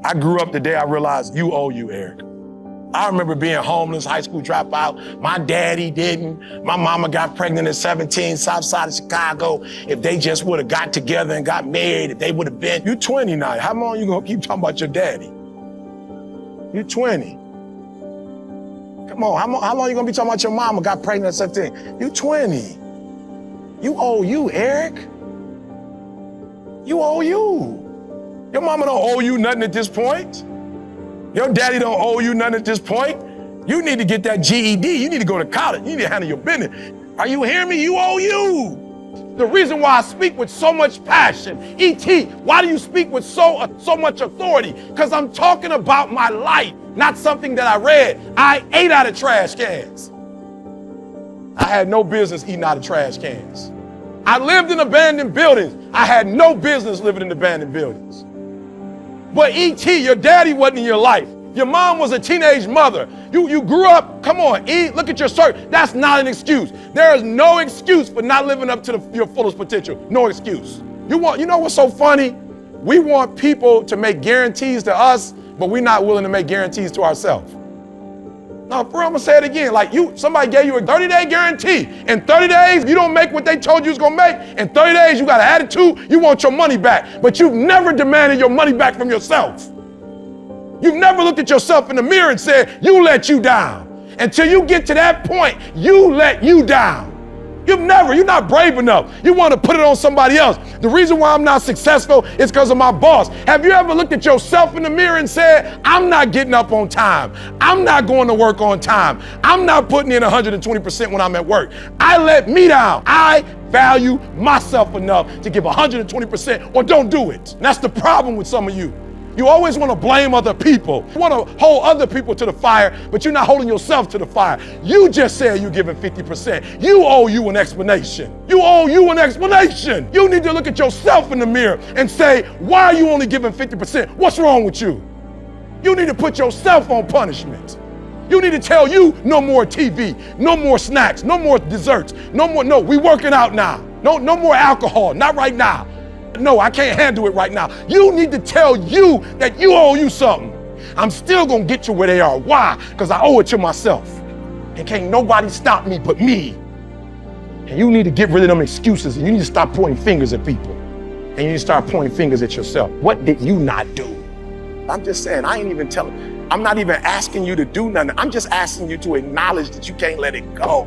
I grew up the day I realized you owe you, Eric. I remember being homeless, high school dropout. My daddy didn't. My mama got pregnant at 17, south side of Chicago. If they just would have got together and got married, if they would have been. You're 20 now. How long you gonna keep talking about your daddy? You're 20. Come on, how long you gonna be talking about your mama got pregnant at 17? You're 20. You owe you, Eric. You owe you. Your mama don't owe you nothing at this point. Your daddy don't owe you nothing at this point. You need to get that GED. You need to go to college. You need to handle your business. Are you hearing me? You owe you. The reason why I speak with so much passion, E.T., why do you speak with so much authority? Because I'm talking about my life, not something that I read. I ate out of trash cans. I had no business eating out of trash cans. I lived in abandoned buildings. I had no business living in abandoned buildings. But E.T., your daddy wasn't in your life. Your mom was a teenage mother. You grew up, come on, E, look at your shirt. That's not an excuse. There is no excuse for not living up to your fullest potential. No excuse. You know what's so funny? We want people to make guarantees to us, but we're not willing to make guarantees to ourselves. No, for real, I'm gonna say it again. Like somebody gave you a 30-day guarantee. In 30 days, you don't make what they told you was gonna make. In 30 days, you got an attitude, you want your money back. But you've never demanded your money back from yourself. You've never looked at yourself in the mirror and said, you let you down. Until you get to that point, you let you down. You're not brave enough. You want to put it on somebody else. The reason why I'm not successful is because of my boss. Have you ever looked at yourself in the mirror and said, I'm not getting up on time. I'm not going to work on time. I'm not putting in 120% when I'm at work. I let me down. I value myself enough to give 120% or don't do it. And that's the problem with some of you. You always want to blame other people. You want to hold other people to the fire, but you're not holding yourself to the fire. You just said you're giving 50%. You owe you an explanation. You owe you an explanation. You need to look at yourself in the mirror and say, why are you only giving 50%? What's wrong with you? You need to put yourself on punishment. You need to tell you no more TV, no more snacks, no more desserts, no, we working out now. No more alcohol, not right now. No, I can't handle it right now. You need to tell you that you owe you something. I'm still gonna get you where they are. Why? Because I owe it to myself. And can't nobody stop me but me. And you need to get rid of them excuses, and you need to stop pointing fingers at people. And you need to start pointing fingers at yourself. What did you not do? I'm just saying, I'm not even asking you to do nothing. I'm just asking you to acknowledge that you can't let it go.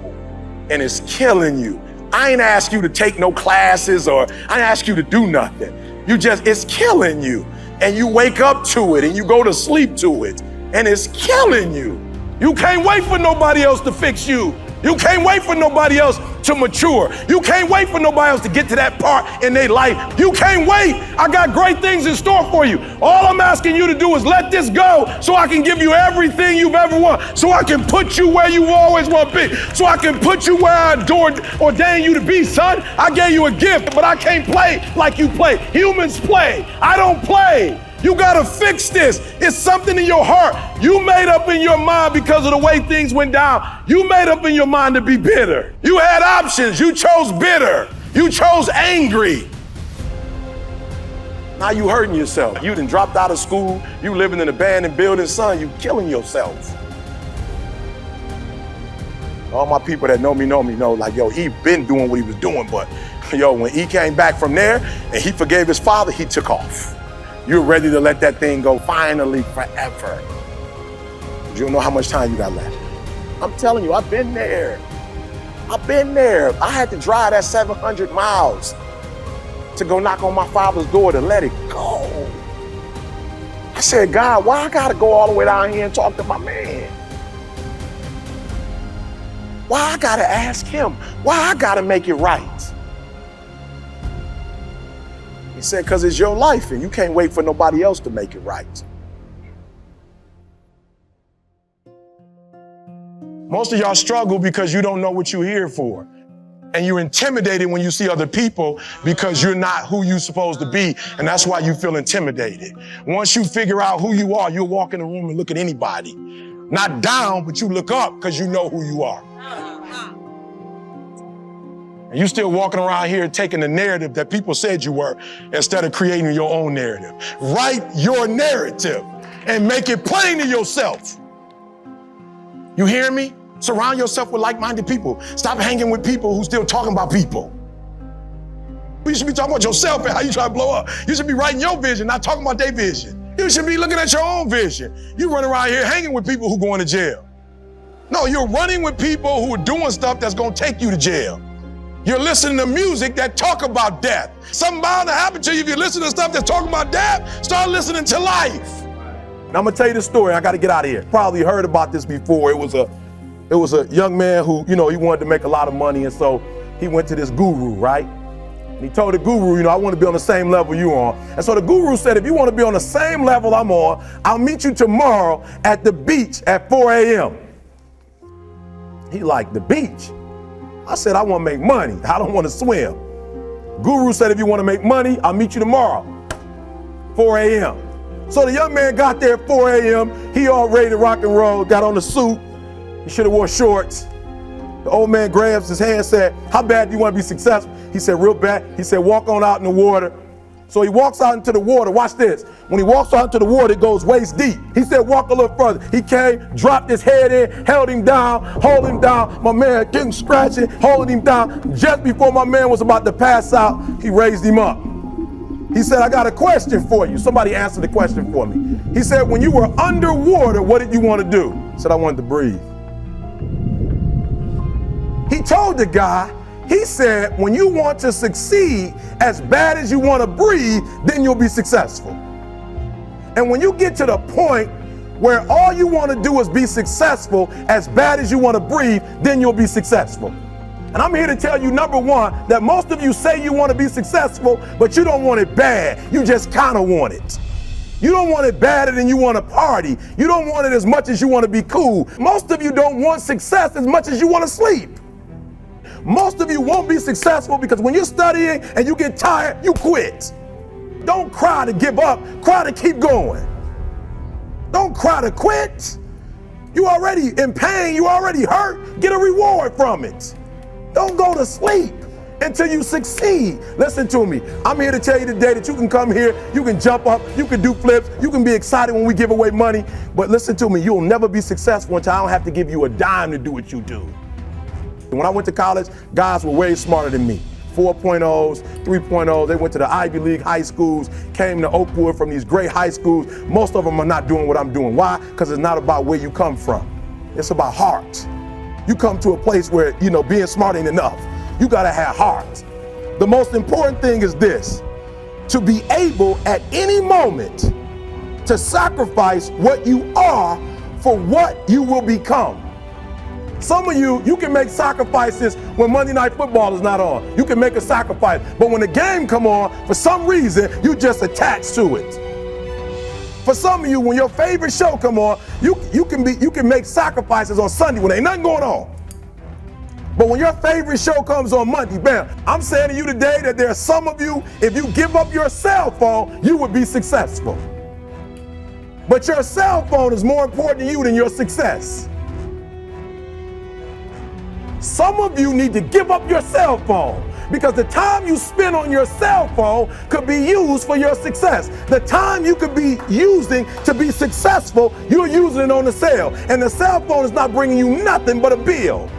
And it's killing you. I ain't ask you to take no classes or I ain't ask you to do nothing. It's killing you. And you wake up to it and you go to sleep to it and it's killing you. You can't wait for nobody else to fix you. You can't wait for nobody else to mature. You can't wait for nobody else to get to that part in their life. You can't wait. I got great things in store for you. All I'm asking you to do is let this go so I can give you everything you've ever wanted. So I can put you where you always want to be. So I can put you where I ordained you to be, son. I gave you a gift, but I can't play like you play. Humans play. I don't play. You gotta fix this. It's something in your heart. You made up in your mind because of the way things went down. You made up in your mind to be bitter. You had options. You chose bitter. You chose angry. Now you hurting yourself. You done dropped out of school. You living in an abandoned building. Son, you killing yourself. All my people that know me know like, yo, he been doing what he was doing, but yo, when he came back from there and he forgave his father, he took off. You're ready to let that thing go finally forever. You don't know how much time you got left. I'm telling you, I've been there. I've been there. I had to drive that 700 miles to go knock on my father's door to let it go. I said, God, why I gotta go all the way down here and talk to my man? Why I gotta ask him? Why I gotta make it right? He said, because it's your life and you can't wait for nobody else to make it right. Most of y'all struggle because you don't know what you're here for. And you're intimidated when you see other people because you're not who you're supposed to be. And that's why you feel intimidated. Once you figure out who you are, you'll walk in the room and look at anybody. Not down, but you look up because you know who you are. And you still walking around here taking the narrative that people said you were instead of creating your own narrative. Write your narrative and make it plain to yourself. You hear me? Surround yourself with like-minded people. Stop hanging with people who still talking about people. You should be talking about yourself and how you try to blow up. You should be writing your vision, not talking about their vision. You should be looking at your own vision. You run around here hanging with people who going to jail. No, you're running with people who are doing stuff that's gonna take you to jail. You're listening to music that talk about death. Something bound to happen to you if you listen to stuff that's talking about death. Start listening to life. Now I'm gonna tell you this story. I gotta get out of here. Probably heard about this before. It was a young man who, he wanted to make a lot of money, and so he went to this guru, right? And he told the guru, I want to be on the same level you on. And so the guru said, if you want to be on the same level I'm on, I'll meet you tomorrow at the beach at 4 a.m. He liked the beach. I said, I want to make money. I don't want to swim. Guru said, if you want to make money, I'll meet you tomorrow, 4 a.m. So the young man got there at 4 a.m. He all ready to rock and roll, got on the suit. He should have wore shorts. The old man grabs his hand and said, how bad do you want to be successful? He said, real bad. He said, walk on out in the water. So he walks out into the water. Watch this. When he walks out into the water, it goes waist deep. He said, walk a little further. He came, dropped his head in, held him down, hold him down. My man getting scratching, holding him down. Just before my man was about to pass out, he raised him up. He said, I got a question for you. Somebody answered the question for me. He said, when you were underwater, what did you want to do? He said, I wanted to breathe. He told the guy, he said, when you want to succeed as bad as you want to breathe, then you'll be successful. And when you get to the point where all you want to do is be successful as bad as you want to breathe, then you'll be successful. And I'm here to tell you, number one, that most of you say you want to be successful, but you don't want it bad. You just kind of want it. You don't want it badder than you want to party. You don't want it as much as you want to be cool. Most of you don't want success as much as you want to sleep. Most of you won't be successful because when you're studying and you get tired, you quit. Don't cry to give up, cry to keep going. Don't cry to quit. You already in pain, you already hurt, get a reward from it. Don't go to sleep until you succeed. Listen to me, I'm here to tell you today that you can come here, you can jump up, you can do flips, you can be excited when we give away money, but listen to me, you'll never be successful until I don't have to give you a dime to do what you do. When I went to college, guys were way smarter than me. 4.0s, 3.0s, they went to the Ivy League high schools, came to Oakwood from these great high schools. Most of them are not doing what I'm doing. Why? Because it's not about where you come from. It's about heart. You come to a place where, being smart ain't enough. You gotta have heart. The most important thing is this, to be able at any moment to sacrifice what you are for what you will become. Some of you can make sacrifices when Monday Night Football is not on. You can make a sacrifice, but when the game come on, for some reason, you just attached to it. For some of you, when your favorite show come on, you can make sacrifices on Sunday when ain't nothing going on. But when your favorite show comes on Monday, bam, I'm saying to you today that there are some of you, if you give up your cell phone, you would be successful. But your cell phone is more important to you than your success. Some of you need to give up your cell phone because the time you spend on your cell phone could be used for your success. The time you could be using to be successful, you're using it on the cell. And the cell phone is not bringing you nothing but a bill.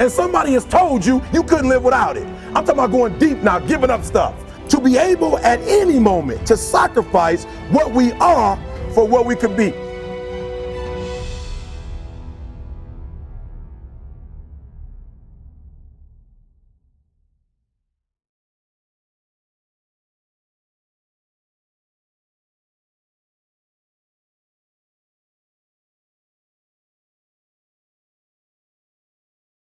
And somebody has told you you couldn't live without it. I'm talking about going deep now, giving up stuff. To be able at any moment to sacrifice what we are for what we could be.